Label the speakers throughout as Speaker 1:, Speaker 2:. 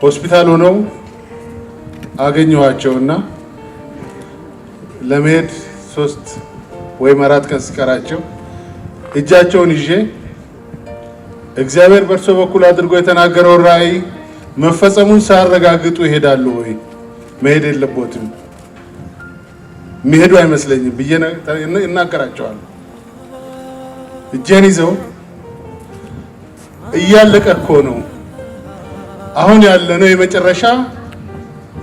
Speaker 1: ሆስፒታል ሆነው አገኘኋቸውና ለመሄድ 3 ወይ 4 ቀን ሲቀራቸው እጃቸውን ይዤ እግዚአብሔር በእርሱ በኩል አድርጎ የተናገረው ራእይ መፈጸሙን ሳያረጋግጡ ይሄዳሉ ወይ? መሄድ የለቦትም መሄዱ አይመስለኝም ብዬ እናገራቸዋለሁ። እጄን ይዘው እያለቀ እኮ ነው አሁን ያለነው የመጨረሻ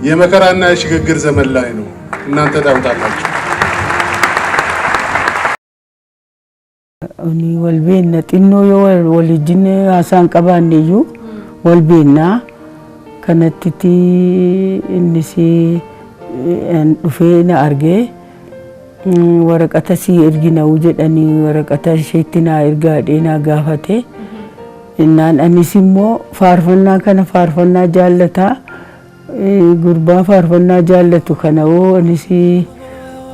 Speaker 1: የመከራና የሽግግር ዘመን ላይ ነው፣ እናንተ ታውቃላችሁ።
Speaker 2: እኔ ወልቤና ጢኖ ወልጅን አሳን ቀባንዩ ወልቤና ከነትቲ እንሲ ዱፌና አርጌ ወረቀተ ሲ እርጊና ውጀዳኒ ወረቀተ ሸቲና እርጋ ዴና ጋፈቴ እናን አኒሲሞ ፋርፈና ከነ ፋርፈና ጃለታ ጉርባ ፋርፈና ጃለቱ ከነው አኒሲ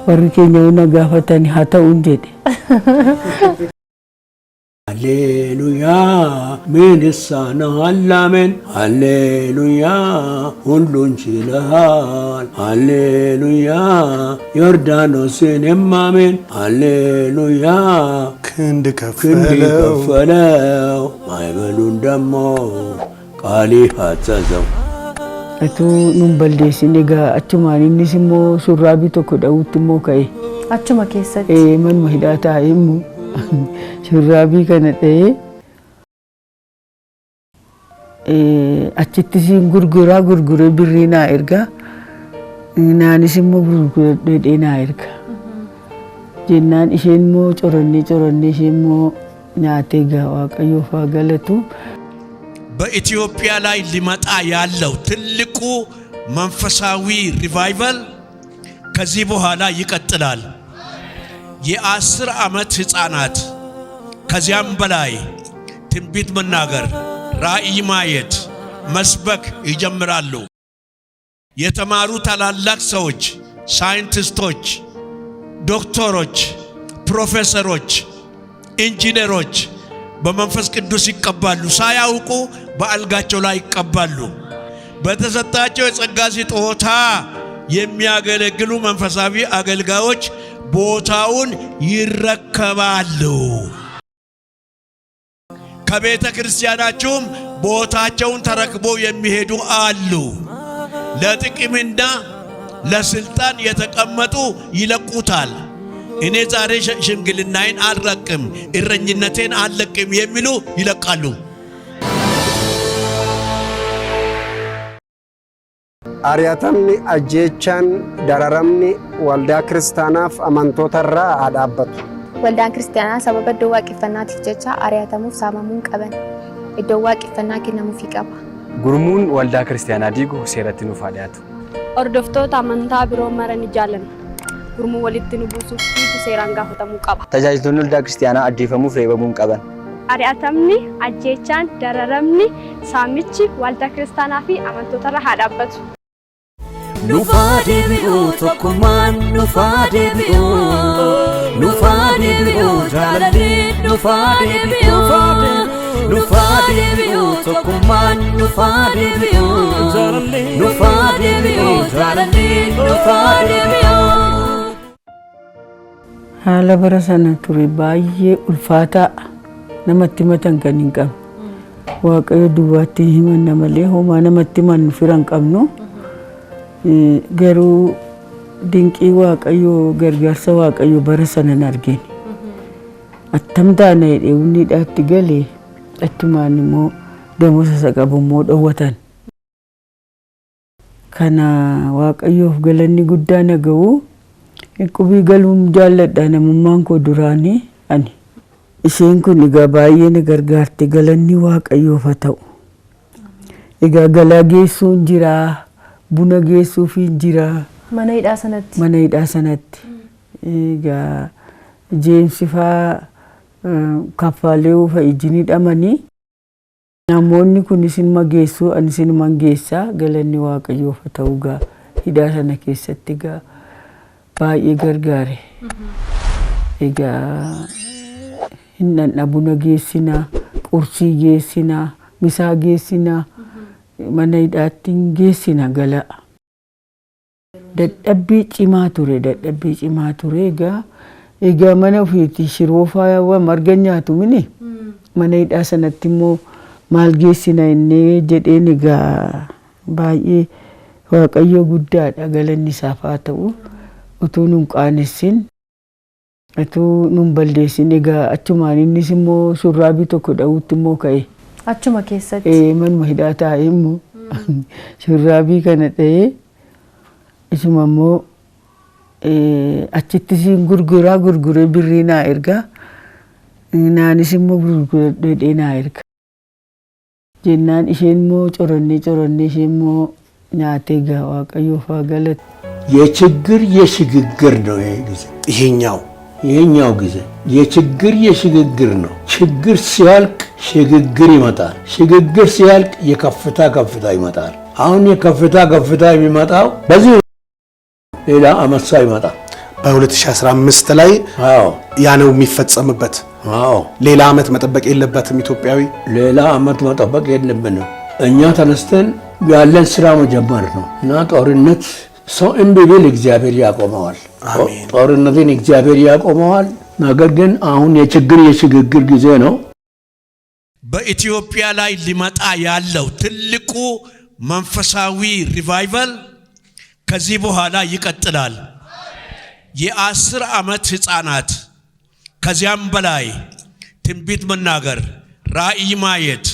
Speaker 2: ወርኬኛው ነጋፈተኒ ሀተው እንጀዴ ሃሌሉያ ምንሳና አላሜን ሃሌሉያ ሁሉን ችለሃል ሃሌሉያ ዮርዳኖስን የማሜን ሃሌሉያ ክንድ ከፈለው ማይበሉን ደሞ ቃሊ አዘዘው እቱ ኑምበልዴሲን ጋ አቹማን ኢኒሲሞ ሱራቢ ቶኮ ዳውትሞ ከይ
Speaker 3: አቹማ ኬሰት
Speaker 2: መን መሂዳታ ይሙ ሹራቢ ከነጤ አችትሲን ጉርጉሬ ብሪና ኤርጋ ናንሲሞ ጉርጉሬ ና ኤርጋ ጀናን ኢሼንሞ ጮሮኔ ኢሼንሞ ኛቴ ጋ ዋቀዮፋ ገለቱ
Speaker 4: በኢትዮጵያ ላይ ሊመጣ ያለው ትልቁ መንፈሳዊ ሪቫይቫል ከዚህ በኋላ ይቀጥላል። የ10 ዓመት ህፃናት ከዚያም በላይ ትንቢት መናገር፣ ራእይ ማየት፣ መስበክ ይጀምራሉ። የተማሩ ታላላቅ ሰዎች፣ ሳይንቲስቶች፣ ዶክተሮች፣ ፕሮፌሰሮች፣ ኢንጂነሮች በመንፈስ ቅዱስ ይቀባሉ። ሳያውቁ በአልጋቸው ላይ ይቀባሉ። በተሰጣቸው የጸጋ ስጦታ የሚያገለግሉ መንፈሳዊ አገልጋዮች ቦታውን ይረከባሉ። ከቤተ ክርስቲያናቸውም ቦታቸውን ተረክበው የሚሄዱ አሉ። ለጥቅምና ለስልጣን የተቀመጡ ይለቁታል። እኔ ዛሬ ሽምግልናዬን አልለቅም፣ እረኝነቴን አልለቅም የሚሉ ይለቃሉ።
Speaker 5: አርያተምኒ አጄቻን ደራረምኒ ወልዳ ክርስቲያናፍ አማንቶተራ አዳበቱ
Speaker 3: ወልዳን ክርስቲያና ሰበበ ደዋ ቂፈናት ጀቻ አርያተሙፍ ሳማሙን ቀበን እደዋ ቂፈና ከነሙፍ ይቀባ
Speaker 6: ጉርሙን ወልዳ ክርስቲያና ዲጉ ሴረትኑ ፋዲያቱ
Speaker 7: ኦርዶፍቶታ አመንታ ቢሮ መረን ይጃለን ጉርሙ ወሊትኑ ቡሱፍ ሴራን ጋፈተሙ ቀባ
Speaker 6: ተጃጅቶን ወልዳ ክርስቲያና አዲፈሙ ፍሬበሙን ቀበን
Speaker 7: አርያተምኒ አጄቻን ደራረምኒ ሳሚቺ ወልዳ ክርስቲያና ፊ አማንቶተራ አዳበቱ
Speaker 8: Nufadebi'u tokkummaan nufadebi'u jaalalli nufadebi'u tokkummaan nufadebi'u jaalalli nufadebi'u.
Speaker 2: Haala bara sana ture baay'ee ulfaataa namatti matan kan hin qabne waaqayyo duwwaatti himanna malee homaa namatti himannu firan qabnu. Garuu dinqii waaqayyo gargaarsa waaqayyo bara sanan argine attam taana hedheewni dhaatti galee attumaan immoo damosa isa qabu immoo dhowwatan. Kana waaqayyoof galanni guddaa naga'u qubii galuun jaalladha namummaan koo duraanii ani. Isheen kun egaa baay'ee na gargaarte galanni waaqayyoof haa ta'u. Egaa galaa geessuun jiraa. Buna geessuuf jira
Speaker 3: mana hidhaa sanatti egaa jeensi faa kaffaalee ufa ijini dhamanii namoonni kun isin mageessuu ani isin mangeessaa galanni waaqayyoof haa ta'u gaa hidhaa sana keessatti gaa baay'ee gargaare. Egaa hinnan buna geessinaa, qursii geessinaa, misaa geessinaa.
Speaker 2: mana hidhaattiin geessina gala. Dadhabbii cimaa ture egaa mana ofiitti shiroo faayawaa marga nyaatu mini mana hidhaa sanatti immoo maal geessina innee jedheen egaa baay'ee waaqayyo guddaadha galanni isaaf haa ta'u utuu nun qaanessin utuu nun balleessin egaa achumaan innis immoo shurraabii tokko dha'uutti immoo ka'e.
Speaker 3: Achuma keessatti?
Speaker 2: Manuma hidhaa taa'e immoo shurraabii kana dha'ee isuma immoo achitti siin gurguree birrii naa erga naanis immoo gurguradhee naa erga jennaan isheen immoo coronnee isheen immoo nyaatee gaa waaqayyoof haa galatu.
Speaker 9: የችግር የሽግግር ነው ይሄኛው ጊዜ የችግር የሽግግር ነው። ችግር ሲያልቅ ሽግግር ይመጣል። ሽግግር ሲያልቅ የከፍታ ይመጣል። አሁን የከፍታ የሚመጣው በዚህ ሌላ አመሳ ይመጣል።
Speaker 10: በ2015 ላይ ያ ነው የሚፈጸምበት። ሌላ አመት መጠበቅ የለበትም ኢትዮጵያዊ።
Speaker 9: ሌላ አመት መጠበቅ የለብንም። እኛ ተነስተን ያለን ስራ መጀመር ነው እና ጦርነት ሰው እምቢ ቢል እግዚአብሔር ያቆመዋል። ጦርነትን እግዚአብሔር ያቆመዋል። ነገር ግን አሁን የችግር የሽግግር ጊዜ ነው።
Speaker 4: በኢትዮጵያ ላይ ሊመጣ ያለው ትልቁ መንፈሳዊ ሪቫይቫል ከዚህ በኋላ ይቀጥላል። የ10 ዓመት ህፃናት ከዚያም በላይ ትንቢት መናገር፣ ራእይ ማየት፣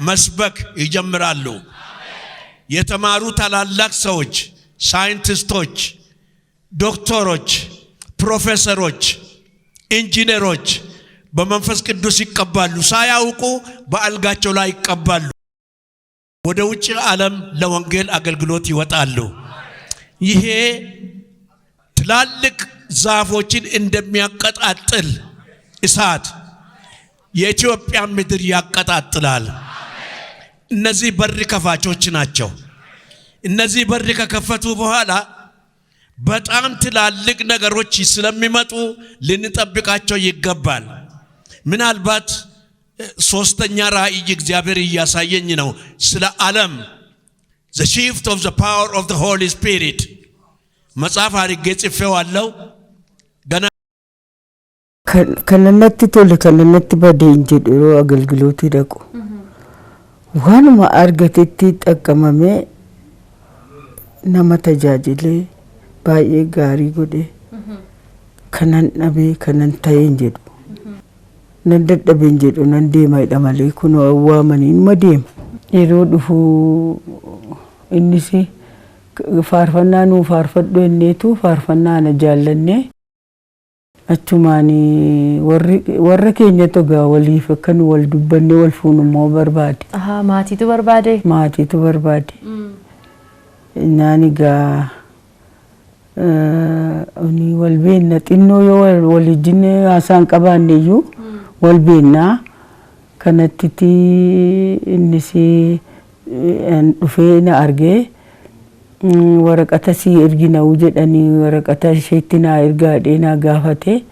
Speaker 4: መስበክ ይጀምራሉ። የተማሩ ታላላቅ ሰዎች፣ ሳይንቲስቶች፣ ዶክተሮች፣ ፕሮፌሰሮች፣ ኢንጂነሮች በመንፈስ ቅዱስ ይቀባሉ። ሳያውቁ በአልጋቸው ላይ ይቀባሉ። ወደ ውጭ ዓለም ለወንጌል አገልግሎት ይወጣሉ። ይሄ ትላልቅ ዛፎችን እንደሚያቀጣጥል እሳት የኢትዮጵያ ምድር ያቀጣጥላል። እነዚህ በር ከፋቾች ናቸው። እነዚህ በር ከከፈቱ በኋላ በጣም ትላልቅ ነገሮች ስለሚመጡ ልንጠብቃቸው ይገባል። ምናልባት ሶስተኛ ራእይ እግዚአብሔር እያሳየኝ ነው ስለ ዓለም the shift of the power of the Holy Spirit መጽሐፍ አድርጌ ጽፌዋለሁ። ገና
Speaker 2: ከነነtti badeen jedhu agalgilooti dhaqu waanuma argatetti xaqqamamee nama tajaajilee baay'ee gaarii godhe kanan dhabee kanan ta'een jedhu nan dadhabeen jedhu nan deemaidha malee kun waamaniin ma deema yeroo dhufu innis faarfannaa nuu faarfadhu enneetu faarfannaa na jaallanne achumaani warra keenya togaa waliif akkan wal dubbanne wal fuunummoo barbaade. Maatiitu barbaade. Naani gaa oni wal beenna xinnoo yoo walijin haasaan qabaanneeyyuu wal beennaa kanatti innis dhufee na argee waraqata si ergina jedhanii waraqata isheetti na ergaadhee na gaafate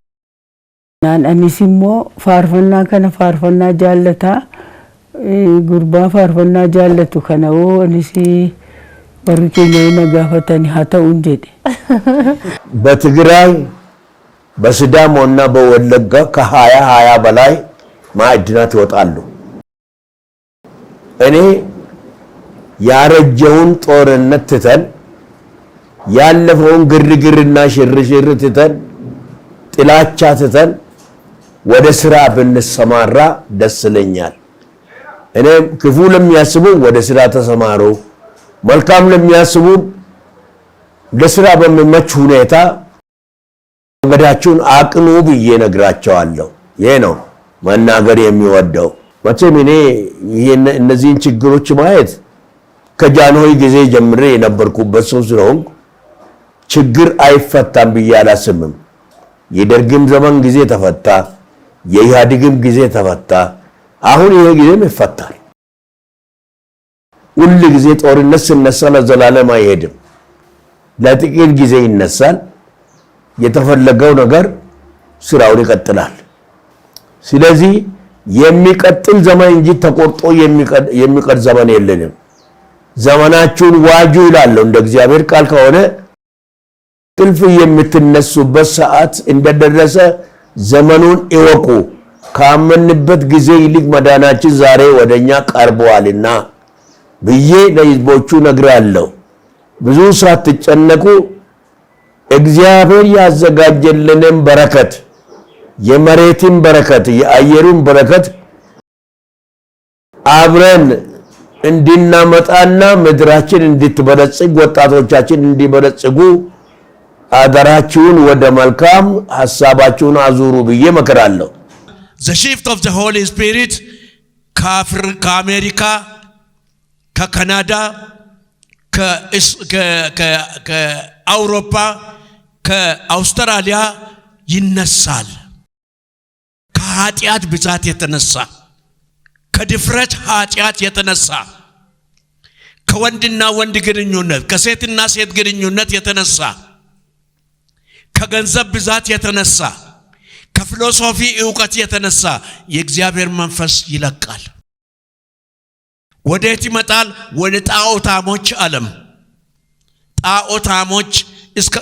Speaker 2: naan anis immoo faarfannaa kana faarfannaa jaallataa gurbaa faarfannaa jaallatu kana oo anis warri keenya na gaafatani haa ta'uun jedhe
Speaker 9: በትግራይ በሲዳሞና በወለጋ ከ20 በላይ ማዕድናት ይወጣሉ። እኔ ያረጀውን ጦርነት ትተን ያለፈውን ግርግርና ሽርሽር ትተን ጥላቻ ትተን ወደ ስራ ብንሰማራ ደስ ይለኛል። እኔ ክፉ ለሚያስቡ ወደ ስራ ተሰማሩ፣ መልካም ለሚያስቡ ለስራ በሚመች ሁኔታ መንገዳችሁን አቅኑ ብዬ ነግራቸዋለሁ። ይሄ ነው መናገር የሚወደው። መቼም እኔ እነዚህን ችግሮች ማየት ከጃንሆይ ጊዜ ጀምሬ የነበርኩበት ሰው ስለሆንኩ ችግር አይፈታም ብዬ አላስብም። የደርግም ዘመን ጊዜ ተፈታ፣ የኢህአዴግም ጊዜ ተፈታ። አሁን ይሄ ጊዜም ይፈታል። ሁሉ ጊዜ ጦርነት ሲነሳ ለዘላለም አይሄድም። ለጥቂት ጊዜ ይነሳል። የተፈለገው ነገር ስራውን ይቀጥላል። ስለዚህ የሚቀጥል ዘመን እንጂ ተቆርጦ የሚቀር ዘመን የለንም። ዘመናችሁን ዋጁ ይላል እንደ እግዚአብሔር ቃል ከሆነ ጥልፍ የምትነሱበት ሰዓት እንደደረሰ ዘመኑን እወቁ ካመንበት ጊዜ ይልቅ መዳናችን ዛሬ ወደኛ ቀርቧልና ብዬ ለሕዝቦቹ ነግራለሁ ብዙ ሳትጨነቁ እግዚአብሔር ያዘጋጀልንን በረከት የመሬትን በረከት የአየሩን በረከት አብረን እንድናመጣና ምድራችን እንድትበለጽግ ወጣቶቻችን እንዲበለጽጉ አደራችሁን ወደ መልካም ሐሳባችሁን አዙሩ ብዬ መከራለሁ
Speaker 4: The shift of the Holy Spirit ከአሜሪካ ከካናዳ ከአውሮፓ ከአውስትራሊያ ይነሳል ከኃጢአት ብዛት የተነሳ ከድፍረት ኃጢአት የተነሳ ከወንድና ወንድ ግንኙነት ከሴትና ሴት ግንኙነት የተነሳ ከገንዘብ ብዛት የተነሳ ከፊሎሶፊ ዕውቀት የተነሳ የእግዚአብሔር መንፈስ ይለቃል ወዴት ይመጣል ወደ ጣዖታሞች ዓለም ጣዖታሞች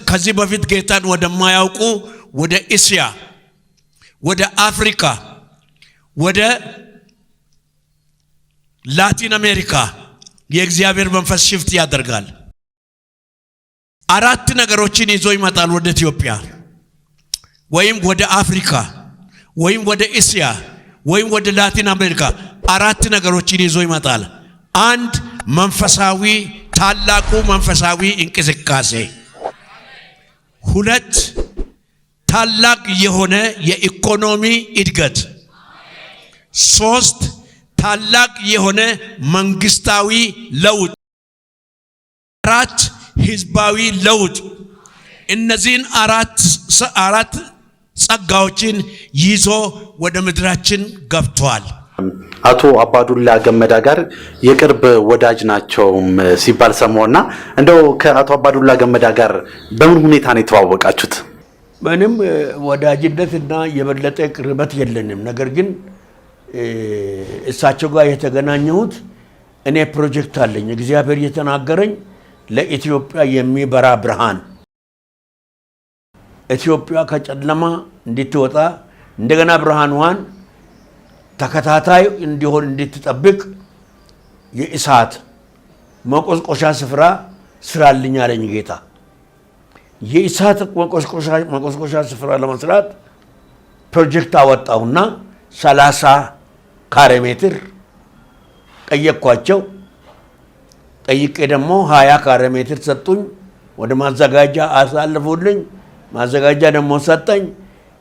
Speaker 4: ከዚህ በፊት ጌታን ወደማያውቁ ወደ እስያ ወደ አፍሪካ ወደ ላቲን አሜሪካ የእግዚአብሔር መንፈስ ሽፍት ያደርጋል አራት ነገሮችን ይዞ ይመጣል ወደ ኢትዮጵያ ወይም ወደ አፍሪካ ወይም ወደ እስያ ወይም ወደ ላቲን አሜሪካ አራት ነገሮችን ይዞ ይመጣል አንድ መንፈሳዊ ታላቁ መንፈሳዊ እንቅስቃሴ ሁለት ታላቅ የሆነ የኢኮኖሚ እድገት ሶስት ታላቅ የሆነ መንግስታዊ ለውጥ አራት ህዝባዊ ለውጥ እነዚህን አራት ጸጋዎችን ይዞ ወደ ምድራችን ገብቷል
Speaker 11: አቶ አባዱላ ገመዳ ጋር የቅርብ ወዳጅ ናቸው ሲባል ሰሞና እንደው ከአቶ አባዱላ ገመዳ ጋር በምን ሁኔታ ነው የተዋወቃችሁት
Speaker 9: ምንም ወዳጅነትና የበለጠ ቅርበት የለንም ነገር ግን እሳቸው ጋር የተገናኘሁት እኔ ፕሮጀክት አለኝ እግዚአብሔር የተናገረኝ ለኢትዮጵያ የሚበራ ብርሃን ኢትዮጵያ ከጨለማ እንድትወጣ እንደገና ብርሃኗን ተከታታይ እንዲሆን እንድትጠብቅ የእሳት መቆስቆሻ ስፍራ ስራልኝ አለኝ ጌታ የእሳት መቆስቆሻ ስፍራ ለመስራት ፕሮጀክት አወጣውና 30 ካሬ ሜትር ጠየቅኳቸው ጠይቄ ደግሞ 20 ካሬ ሜትር ሰጡኝ ወደ ማዘጋጃ አሳልፉልኝ ማዘጋጃ ደግሞ ሰጠኝ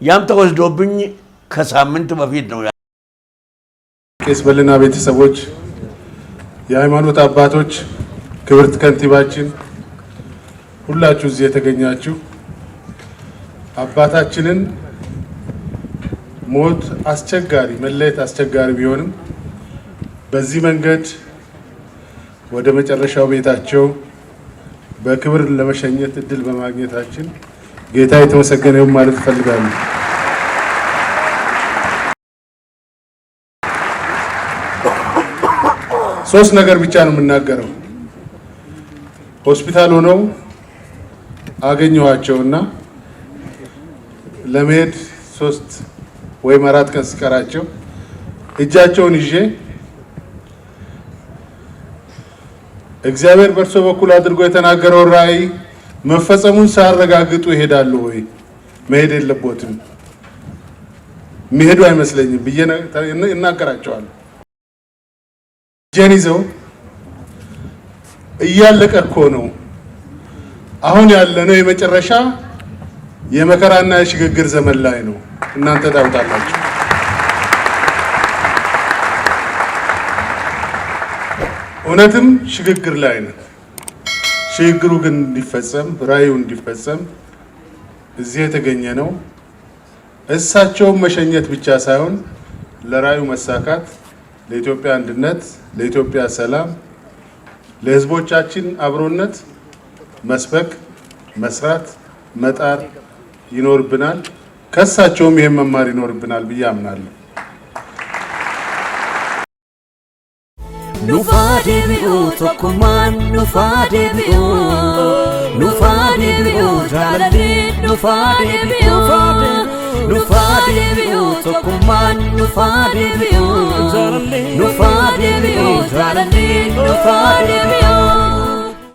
Speaker 9: ያም ተወስዶብኝ ከሳምንት በፊት ነው
Speaker 1: ቄስ በልና ቤተሰቦች የሃይማኖት አባቶች ክብርት ከንቲባችን ሁላችሁ እዚህ የተገኛችሁ አባታችንን ሞት አስቸጋሪ መለየት አስቸጋሪ ቢሆንም በዚህ መንገድ ወደ መጨረሻው ቤታቸው በክብር ለመሸኘት እድል በማግኘታችን ጌታ የተመሰገነ ይሁን ማለት እፈልጋለሁ። ሶስት ነገር ብቻ ነው የምናገረው። ሆስፒታል ሆነው አገኘኋቸውና ለመሄድ 3 ወይም 4 ቀን ሲቀራቸው እጃቸውን ይዤ እግዚአብሔር በእርሱ በኩል አድርጎ የተናገረው ራእይ መፈጸሙን ሳያረጋግጡ ይሄዳሉ ወይ? መሄድ የለቦትም መሄዱ አይመስለኝም ብዬ እናገራቸዋለሁ። እጄን ይዘው እያለቀ እኮ ነው አሁን ያለነው የመጨረሻ የመከራና የሽግግር ዘመን ላይ ነው እናንተ ታውቃላችሁ። እውነትም ሽግግር ላይ ነው። ሽግግሩ ግን እንዲፈጸም ራእዩ እንዲፈጸም እዚህ የተገኘ ነው። እሳቸውን መሸኘት ብቻ ሳይሆን ለራእዩ መሳካት ለኢትዮጵያ አንድነት፣ ለኢትዮጵያ ሰላም፣ ለሕዝቦቻችን አብሮነት መስበክ፣ መስራት፣ መጣር ይኖርብናል። ከእሳቸውም ይሄን መማር ይኖርብናል ብዬ አምናለሁ።
Speaker 8: Nufa debi'u tokkummaan nufa debi'u Nufa debi'u jaalalli nufa debi'u Nufa debi'u tokkummaan nufa debi'u Nufa debi'u jaalalli nufa debi'u